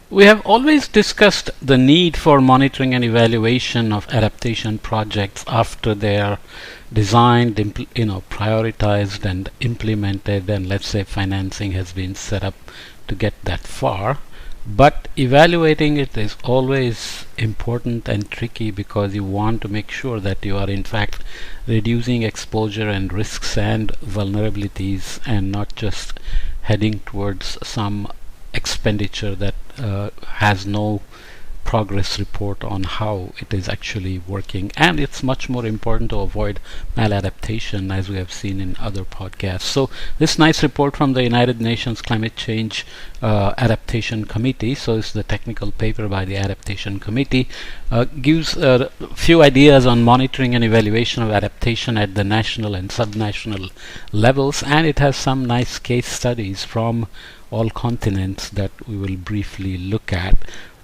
We have always discussed the need for monitoring and evaluation of adaptation projects after they are designed, prioritized and implemented, and let's say financing has been set up to get that far. But evaluating it is always important and tricky because you want to make sure that you are in fact reducing exposure and risks and vulnerabilities and not just heading towards some expenditure that has no progress report on how it is actually working. And it's much more important to avoid maladaptation, as we have seen in other podcasts. So this nice report from the United Nations Climate Change Adaptation Committee, so it's the technical paper by the Adaptation Committee, gives a few ideas on monitoring and evaluation of adaptation at the national and subnational levels, and it has some nice case studies from all continents that we will briefly look at.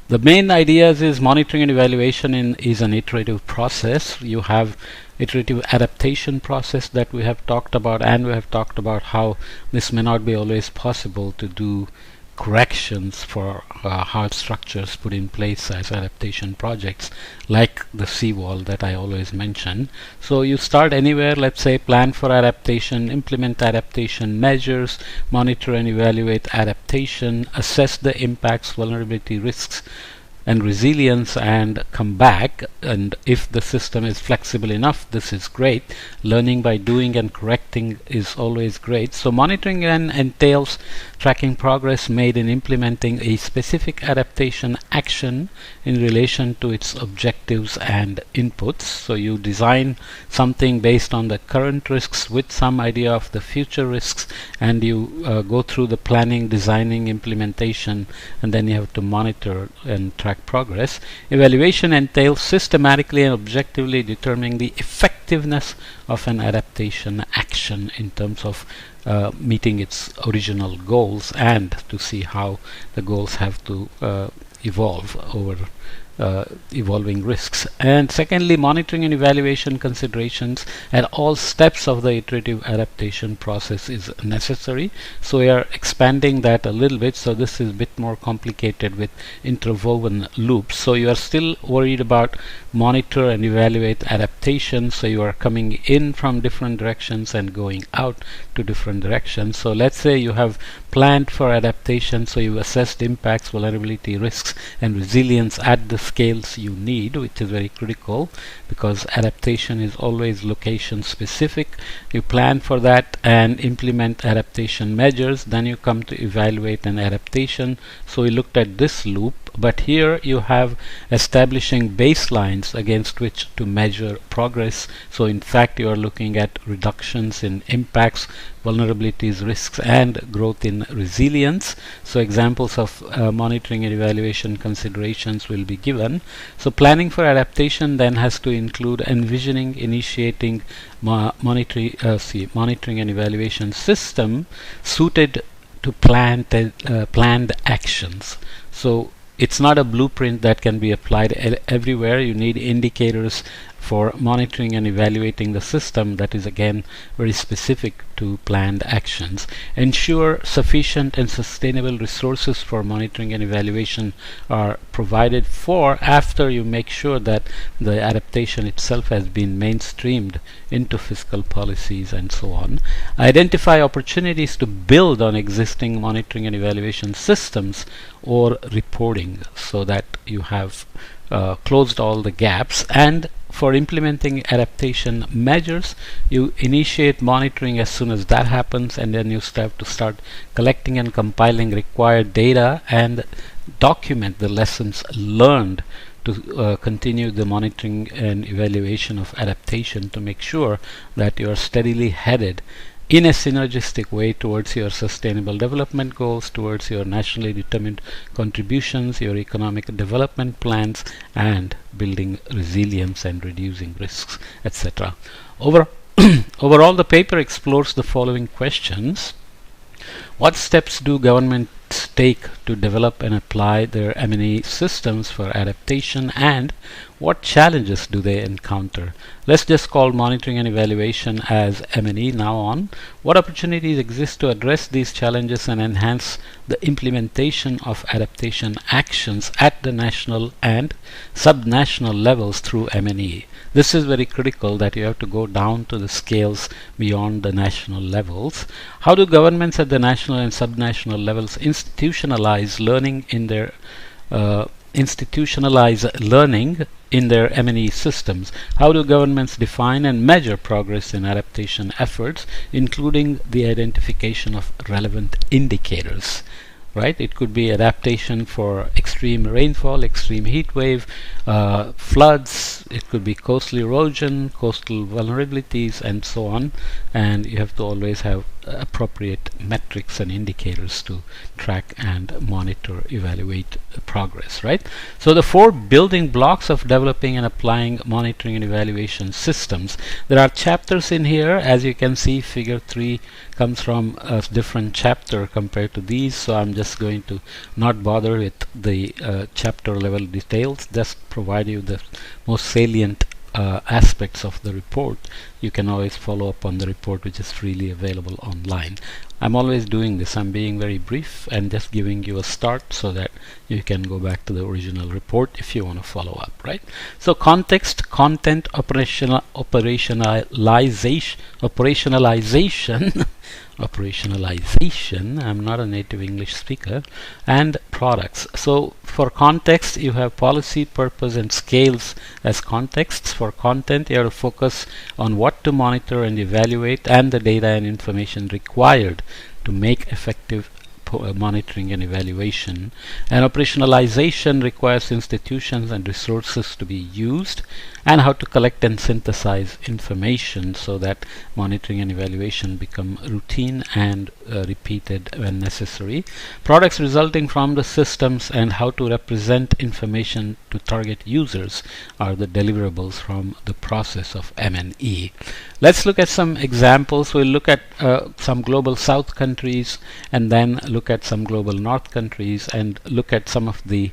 The main ideas is monitoring and evaluation is an iterative process. You have iterative adaptation process that we have talked about, and we have talked about how this may not be always possible to do corrections for hard structures put in place as adaptation projects, like the seawall that I always mention. So you start anywhere, let's say plan for adaptation, implement adaptation measures, monitor and evaluate adaptation, assess the impacts, vulnerability, risks and resilience, and come back. And if the system is flexible enough, this is great. Learning by doing and correcting is always great. So monitoring then entails tracking progress made in implementing a specific adaptation action in relation to its objectives and inputs. So you design something based on the current risks with some idea of the future risks, and you go through the planning, designing, implementation, and then you have to monitor and track progress. Evaluation entails systematically and objectively determining the effectiveness of an adaptation action in terms of meeting its original goals, and to see how the goals have to evolve over evolving risks. And secondly, monitoring and evaluation considerations at all steps of the iterative adaptation process is necessary. So we are expanding that a little bit, so this is a bit more complicated with interwoven loops. So you are still worried about monitor and evaluate adaptation, so you are coming in from different directions and going out to different directions. So let's say you have planned for adaptation, so you assessed impacts, vulnerability, risks and resilience at the scales you need, which is very critical because adaptation is always location specific. You plan for that and implement adaptation measures, then you come to evaluate an adaptation. So we looked at this loop, but here you have establishing baselines against which to measure progress. So in fact you are looking at reductions in impacts, vulnerabilities, risks and growth in resilience. So examples of monitoring and evaluation considerations will be given. So planning for adaptation then has to include envisioning, initiating monitoring and evaluation system suited to planned actions. So it's not a blueprint that can be applied everywhere. You need indicators for monitoring and evaluating the system that is again very specific to planned actions. Ensure sufficient and sustainable resources for monitoring and evaluation are provided for after you make sure that the adaptation itself has been mainstreamed into fiscal policies and so on. Identify opportunities to build on existing monitoring and evaluation systems or reporting so that you have closed all the gaps. And for implementing adaptation measures, you initiate monitoring as soon as that happens, and then you have to start collecting and compiling required data and document the lessons learned to continue the monitoring and evaluation of adaptation to make sure that you are steadily headed in a synergistic way towards your sustainable development goals, towards your nationally determined contributions, your economic development plans, and building resilience and reducing risks, etc. Overall, the paper explores the following questions. What steps do governments take to develop and apply their M&E systems for adaptation, and what challenges do they encounter? Let's just call monitoring and evaluation as M&E now on. What opportunities exist to address these challenges and enhance the implementation of adaptation actions at the national and subnational levels through M&E? This is very critical, that you have to go down to the scales beyond the national levels. How do governments at the national and subnational levels institutionalize learning in their M&E systems? How do governments define and measure progress in adaptation efforts, including the identification of relevant indicators? Right? It could be adaptation for extreme rainfall, extreme heat wave, floods. It could be coastal erosion, coastal vulnerabilities, and so on. And you have to always have appropriate metrics and indicators to track and monitor, evaluate progress, right? So the 4 building blocks of developing and applying monitoring and evaluation systems. There are chapters in here. As you can see, figure 3 comes from a different chapter compared to these, so I'm just going to not bother with the chapter level details, just provide you the most salient aspects of the report. You can always follow up on the report, which is freely available online. I'm always doing this. I'm being very brief and just giving you a start so that you can go back to the original report if you want to follow up, right? So context, content, operationalization operationalization, I'm not a native English speaker, and products. So for context, you have policy, purpose, and scales as contexts. For content, you have to focus on what to monitor and evaluate and the data and information required to make effective monitoring and evaluation. And operationalization requires institutions and resources to be used, and how to collect and synthesize information so that monitoring and evaluation become routine and repeated when necessary. Products resulting from the systems and how to represent information to target users are the deliverables from the process of M&E. Let's look at some examples. We'll look at some global south countries, and then look at some global north countries, and look at some of the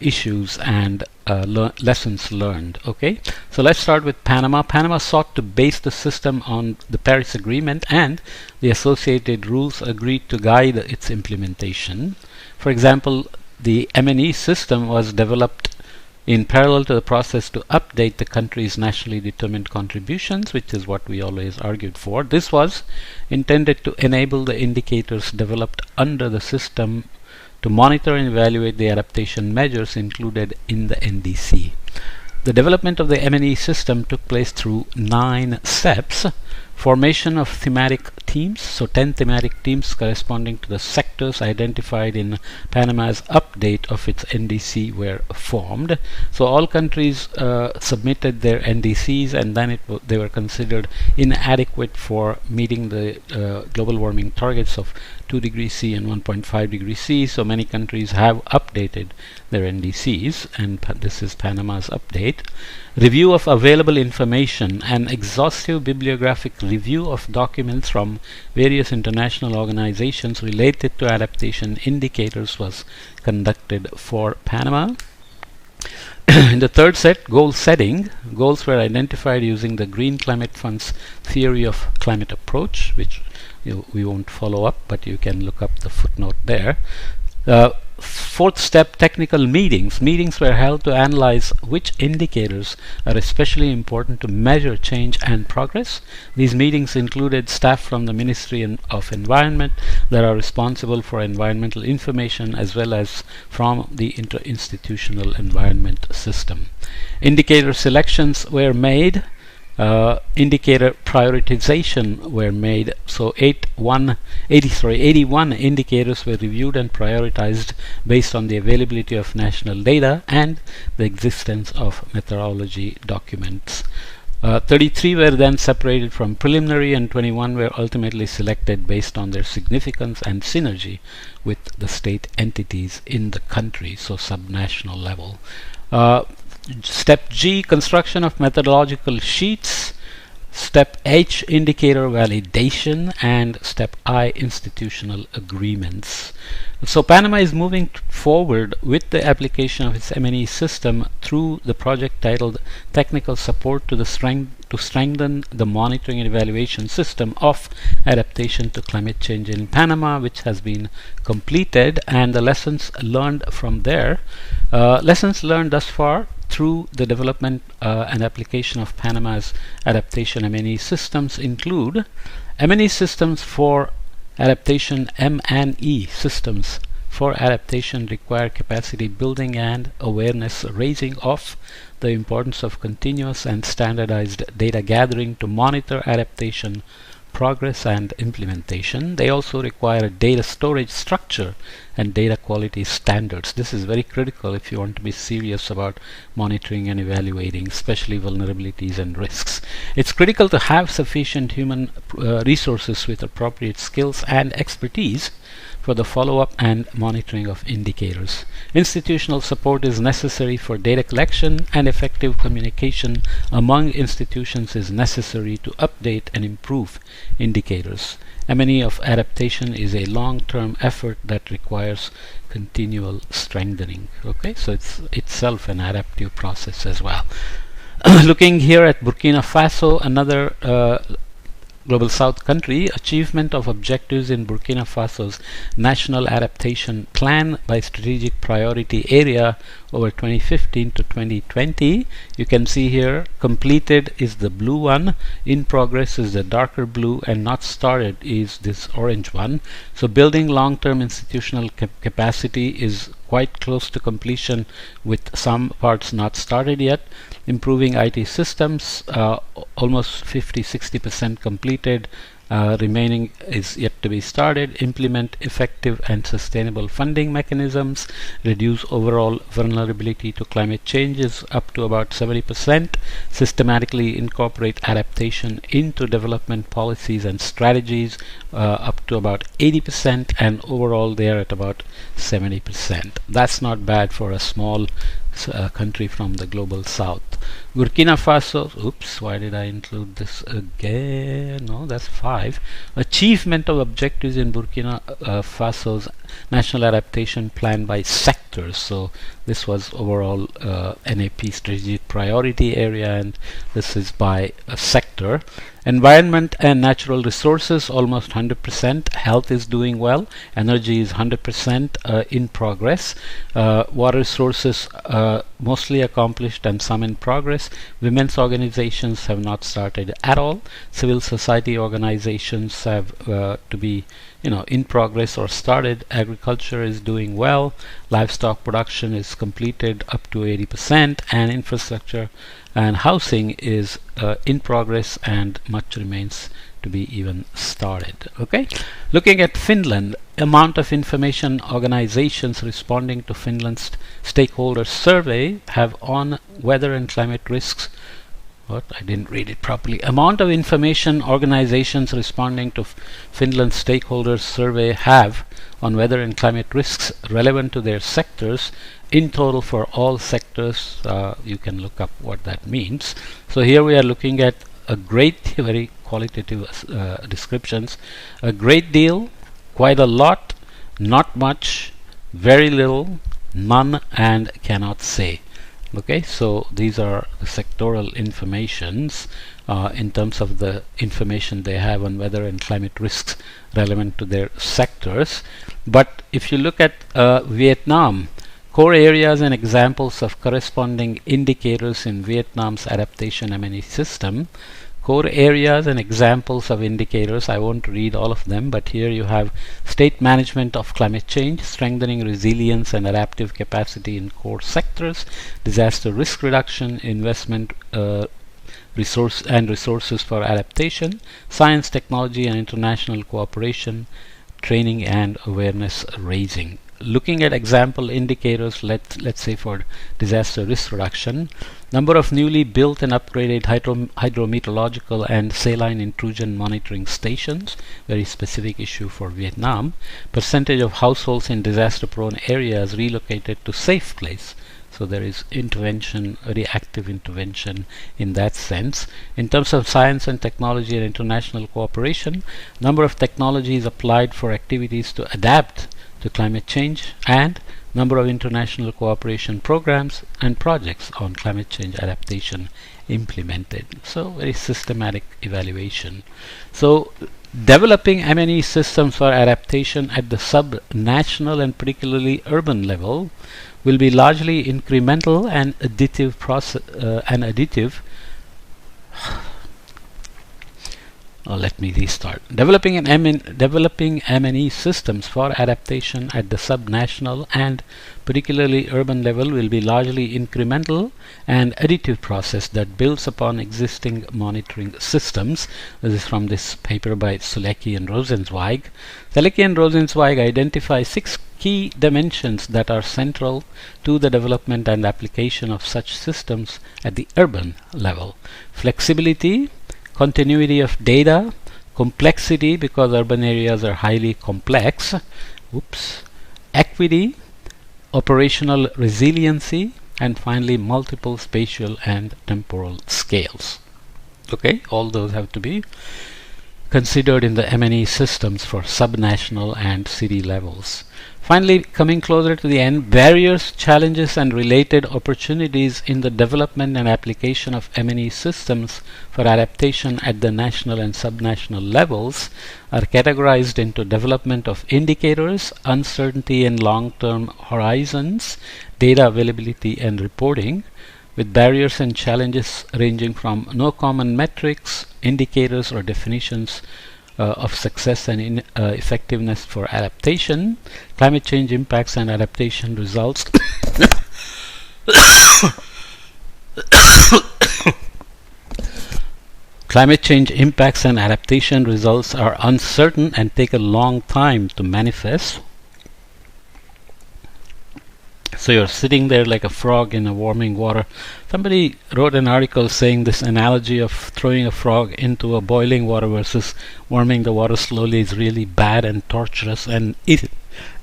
issues and lessons learned. Okay, so let's start with Panama. Panama sought to base the system on the Paris Agreement and the associated rules agreed to guide its implementation. For example, the M&E system was developed in parallel to the process to update the country's nationally determined contributions, which is what we always argued for. This was intended to enable the indicators developed under the system to monitor and evaluate the adaptation measures included in the NDC. The development of the M&E system took place through 9 steps. Formation of thematic teams, so 10 thematic teams corresponding to the sectors identified in Panama's update of its NDC were formed. So all countries submitted their NDCs, and then they were considered inadequate for meeting the global warming targets of 2 degrees C and 1.5 degrees C. So many countries have updated their NDCs, and this is Panama's update. Review of available information. An exhaustive bibliographic review of documents from various international organizations related to adaptation indicators was conducted for Panama. In the third set, goal setting. Goals were identified using the Green Climate Fund's theory of climate approach, which we won't follow up, but you can look up the footnote there. Fourth step, technical meetings. Meetings were held to analyze which indicators are especially important to measure change and progress. These meetings included staff from the Ministry of Environment that are responsible for environmental information, as well as from the interinstitutional environment system. Indicator selections were made. Indicator prioritization were made. So 81 indicators were reviewed and prioritized based on the availability of national data and the existence of methodology documents. 33 were then separated from preliminary, and 21 were ultimately selected based on their significance and synergy with the state entities in the country, so subnational level. Step G, construction of methodological sheets. Step H, indicator validation, and step I, institutional agreements. So Panama is moving forward with the application of its M&E system through the project titled Technical Support to strengthen the monitoring and evaluation system of adaptation to climate change in Panama, which has been completed, and the lessons learned from there. Lessons learned thus far through the development and application of Panama's adaptation M&E systems include M&E systems for adaptation. M&E systems for adaptation require capacity building and awareness raising of the importance of continuous and standardized data gathering to monitor adaptation progress and implementation. They also require a data storage structure and data quality standards. This is very critical if you want to be serious about monitoring and evaluating, especially vulnerabilities and risks. It's critical to have sufficient human resources with appropriate skills and expertise for the follow-up and monitoring of indicators. Institutional support is necessary for data collection, and effective communication among institutions is necessary to update and improve indicators. M&E of adaptation is a long-term effort that requires continual strengthening. Okay, so it's itself an adaptive process as well. Looking here at Burkina Faso, another Global South country, achievement of objectives in Burkina Faso's National Adaptation Plan by strategic priority area over 2015 to 2020. You can see here completed is the blue one, in progress is the darker blue, and not started is this orange one. So building long-term institutional capacity is quite close to completion, with some parts not started yet. Improving IT systems, almost 50-60% completed. Remaining is yet to be started. Implement effective and sustainable funding mechanisms. Reduce overall vulnerability to climate changes up to about 70%. Systematically incorporate adaptation into development policies and strategies up to about 80%, and overall they are at about 70%. That's not bad for a small country from the Global South. Burkina Faso, oops, why did I include this again? No, that's 5. Achievement of objectives in Burkina Faso's National Adaptation Plan by sectors. So this was overall NAP strategic priority area, and this is by a sector. Environment and natural resources, almost 100%. Health is doing well. Energy is 100% in progress. Water resources mostly accomplished and some in progress. Women's organizations have not started at all. Civil society organizations have to be in progress or started. Agriculture is doing well. Livestock production is completed up to 80%, and infrastructure and housing is in progress, and much remains to be even started. Okay, looking at Finland, amount of information organizations responding to Finland's stakeholder survey have on weather and climate risks. What? I didn't read it properly. Amount of information organizations responding to Finland's stakeholders survey have on weather and climate risks relevant to their sectors. In total for all sectors, you can look up what that means. So here we are looking at a very qualitative descriptions. A great deal, quite a lot, not much, very little, none, and cannot say. Okay, so these are the sectoral informations in terms of the information they have on weather and climate risks relevant to their sectors. But if you look at Vietnam, core areas and examples of corresponding indicators in Vietnam's adaptation M&E system. Core areas and examples of indicators, I won't read all of them, but here you have state management of climate change, strengthening resilience and adaptive capacity in core sectors, disaster risk reduction, investment resources for adaptation, science, technology and international cooperation, training and awareness raising. Looking at example indicators, let's say for disaster risk reduction, number of newly built and upgraded hydrometeorological and saline intrusion monitoring stations, very specific issue for Vietnam, percentage of households in disaster prone areas relocated to safe place. So there is intervention, very active intervention in that sense. In terms of science and technology and international cooperation, number of technologies applied for activities to adapt to climate change, and number of international cooperation programs and projects on climate change adaptation implemented. So very systematic evaluation. So developing M&E systems for adaptation at the sub-national and particularly urban level will be largely incremental and additive. Let me restart. Developing M&E systems for adaptation at the sub-national and particularly urban level will be largely incremental and additive process that builds upon existing monitoring systems. This is from this paper by Sulecki and Rosenzweig. Sulecki and Rosenzweig identify 6 key dimensions that are central to the development and application of such systems at the urban level. Flexibility, continuity of data, complexity because urban areas are highly complex, equity, operational resiliency, and finally multiple spatial and temporal scales. Okay, all those have to be considered in the M&E systems for subnational and city levels. Finally, coming closer to the end, barriers, challenges, and related opportunities in the development and application of M&E systems for adaptation at the national and subnational levels are categorized into development of indicators, uncertainty and long-term horizons, data availability and reporting, with barriers and challenges ranging from no common metrics, indicators or definitions of success and effectiveness for adaptation, climate change impacts and adaptation results climate change impacts and adaptation results are uncertain and take a long time to manifest. So you're sitting there like a frog in a warming water. Somebody wrote an article saying this analogy of throwing a frog into a boiling water versus warming the water slowly is really bad and torturous and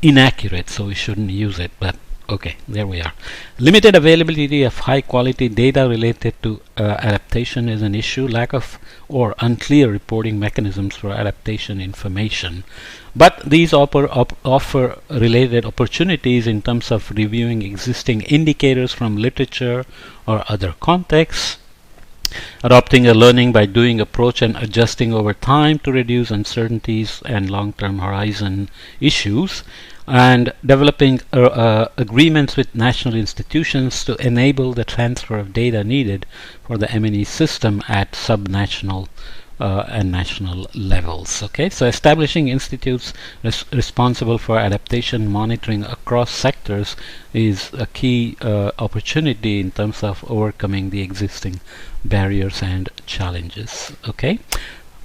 inaccurate, so we shouldn't use it. But okay, there we are. Limited availability of high quality data related to adaptation is an issue. Lack of or unclear reporting mechanisms for adaptation information. But these offer related opportunities in terms of reviewing existing indicators from literature or other contexts, adopting a learning by doing approach and adjusting over time to reduce uncertainties and long-term horizon issues, and developing agreements with national institutions to enable the transfer of data needed for the M&E system at subnational and national levels. Okay, so establishing institutes responsible for adaptation monitoring across sectors is a key opportunity in terms of overcoming the existing barriers and challenges. Okay.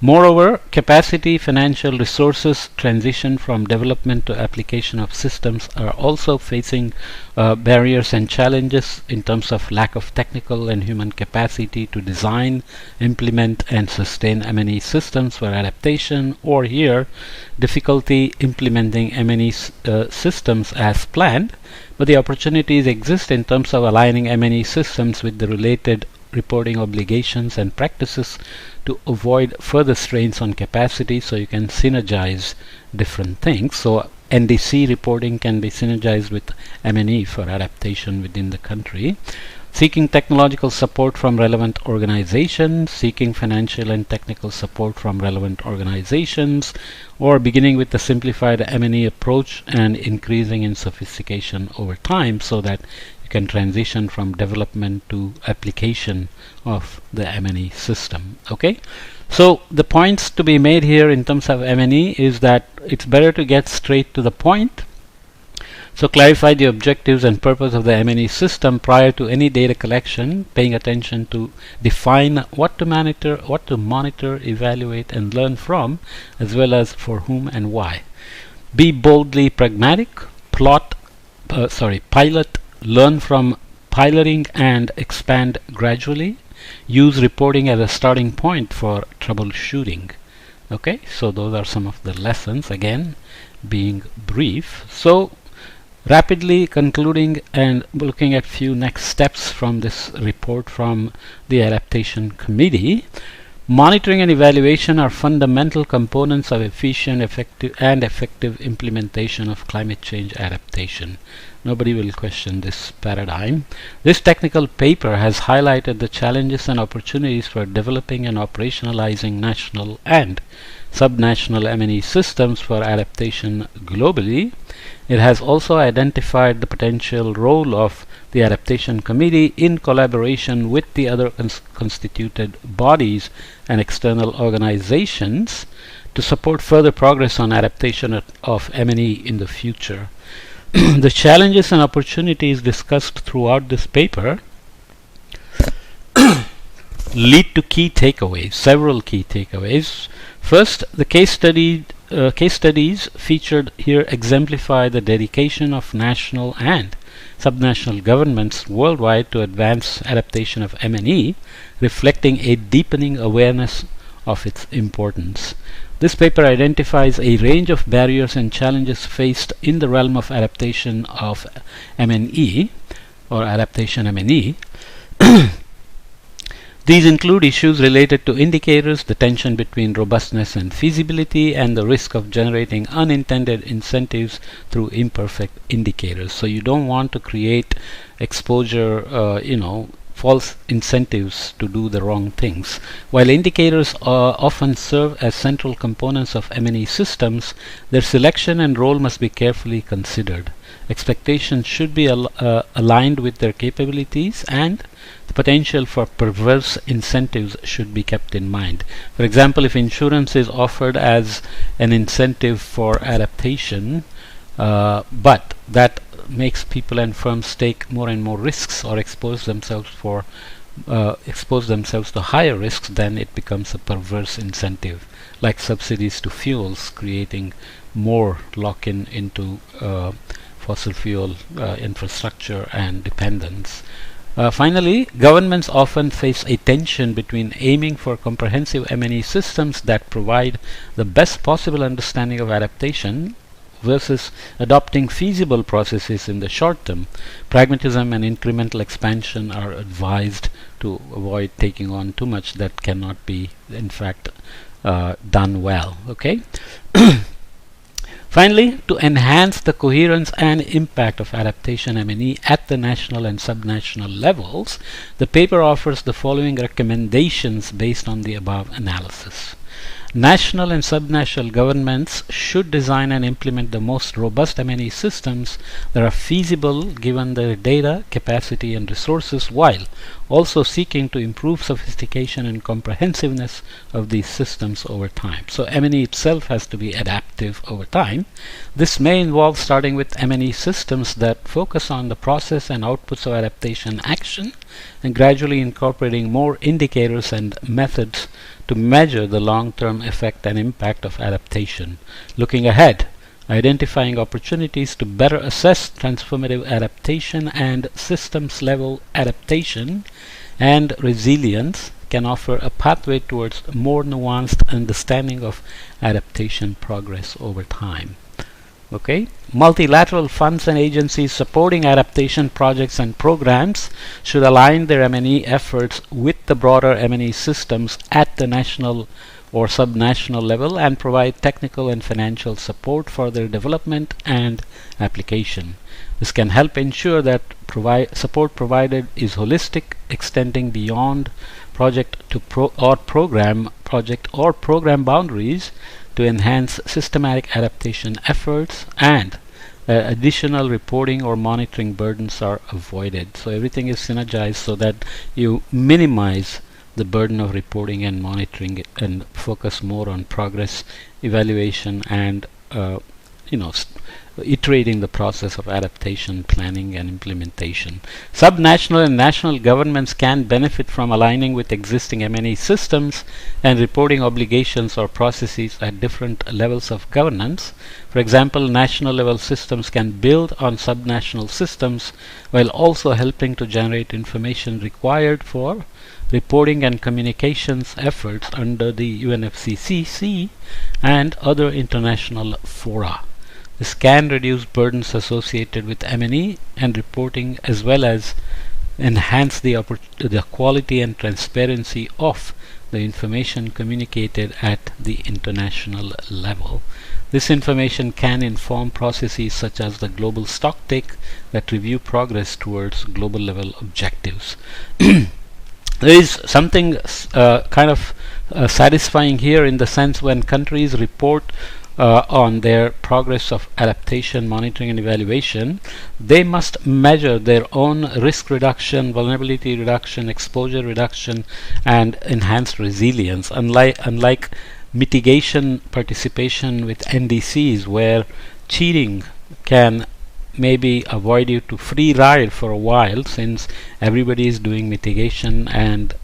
Moreover, capacity, financial resources, transition from development to application of systems are also facing barriers and challenges in terms of lack of technical and human capacity to design, implement and sustain M&E systems for adaptation, or here, difficulty implementing M&E systems as planned, but the opportunities exist in terms of aligning M&E systems with the related reporting obligations and practices to avoid further strains on capacity, so you can synergize different things. So NDC reporting can be synergized with M&E for adaptation within the country. Seeking technological support from relevant organizations, seeking financial and technical support from relevant organizations, or beginning with the simplified M&E approach and increasing in sophistication over time so that can transition from development to application of the M&E system. Okay, so the points to be made here in terms of M&E is that it's better to get straight to the point. So clarify the objectives and purpose of the M&E system prior to any data collection, paying attention to define what to monitor, evaluate and learn from, as well as for whom and why. Be boldly pragmatic, pilot, learn from piloting and expand gradually. Use reporting as a starting point for troubleshooting. Okay, so those are some of the lessons, again being brief. So Rapidly concluding and looking at few next steps from this report from the Adaptation Committee. Monitoring and evaluation are fundamental components of efficient, effective implementation of climate change adaptation. Nobody will question this paradigm. This technical paper has highlighted the challenges and opportunities for developing and operationalizing national and subnational M&E systems for adaptation globally. It has also identified the potential role of the Adaptation Committee in collaboration with the other constituted bodies and external organizations to support further progress on adaptation of M&E in the future. The challenges and opportunities discussed throughout this paper lead to key takeaways, several key takeaways. First, the case studies featured here exemplify the dedication of national and subnational governments worldwide to advance adaptation of M&E, reflecting a deepening awareness of its importance. This paper identifies a range of barriers and challenges faced in the realm of adaptation of M&E or adaptation M&E. These include issues related to indicators, the tension between robustness and feasibility, and the risk of generating unintended incentives through imperfect indicators. So you don't want to create exposure, false incentives to do the wrong things. While indicators often serve as central components of M&E systems, their selection and role must be carefully considered. Expectations should be aligned with their capabilities, and the potential for perverse incentives should be kept in mind. For example, if insurance is offered as an incentive for adaptation, but that makes people and firms take more and more risks or expose themselves to higher risks, then it becomes a perverse incentive, like subsidies to fuels, creating more lock-in into fossil fuel infrastructure and dependence. Finally, governments often face a tension between aiming for comprehensive M&E systems that provide the best possible understanding of adaptation versus adopting feasible processes in the short term. Pragmatism and incremental expansion are advised to avoid taking on too much that cannot be, in fact, done well. Okay. Finally, to enhance the coherence and impact of adaptation M&E at the national and subnational levels, the paper offers the following recommendations based on the above analysis. National and subnational governments should design and implement the most robust M&E systems that are feasible given their data, capacity, and resources, while also seeking to improve sophistication and comprehensiveness of these systems over time. So M&E itself has to be adaptive over time. This may involve starting with M&E systems that focus on the process and outputs of adaptation action, and gradually incorporating more indicators and methods to measure the long-term effect and impact of adaptation. Looking ahead, identifying opportunities to better assess transformative adaptation and systems-level adaptation and resilience can offer a pathway towards a more nuanced understanding of adaptation progress over time. Okay, multilateral funds and agencies supporting adaptation projects and programs should align their M&E efforts with the broader M&E systems at the national or subnational level and provide technical and financial support for their development and application. This can help ensure that support provided is holistic, extending beyond project program boundaries to enhance systematic adaptation efforts, and additional reporting or monitoring burdens are avoided. So everything is synergized so that you minimize the burden of reporting and monitoring and focus more on progress, evaluation, and iterating the process of adaptation, planning, and implementation. Subnational and national governments can benefit from aligning with existing M&E systems and reporting obligations or processes at different levels of governance. For example, national level systems can build on subnational systems while also helping to generate information required for reporting and communications efforts under the UNFCCC and other international fora. This can reduce burdens associated with M&E and reporting, as well as enhance the quality and transparency of the information communicated at the international level. This information can inform processes such as the global stocktake that review progress towards global level objectives. There is something kind of satisfying here, in the sense when countries report on their progress of adaptation, monitoring and evaluation, they must measure their own risk reduction, vulnerability reduction, exposure reduction and enhanced resilience. Unlike mitigation participation with NDCs, where cheating can maybe avoid you to free ride for a while, since everybody is doing mitigation, and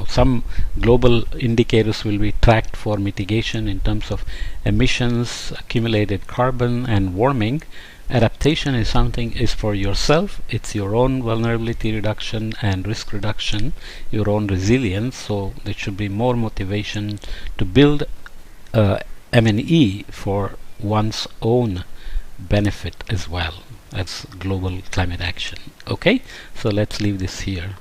some global indicators will be tracked for mitigation in terms of emissions, accumulated carbon and warming. Adaptation is for yourself. It's your own vulnerability reduction and risk reduction, your own resilience. So there should be more motivation to build M&E for one's own benefit as well as global climate action. Okay, so let's leave this here.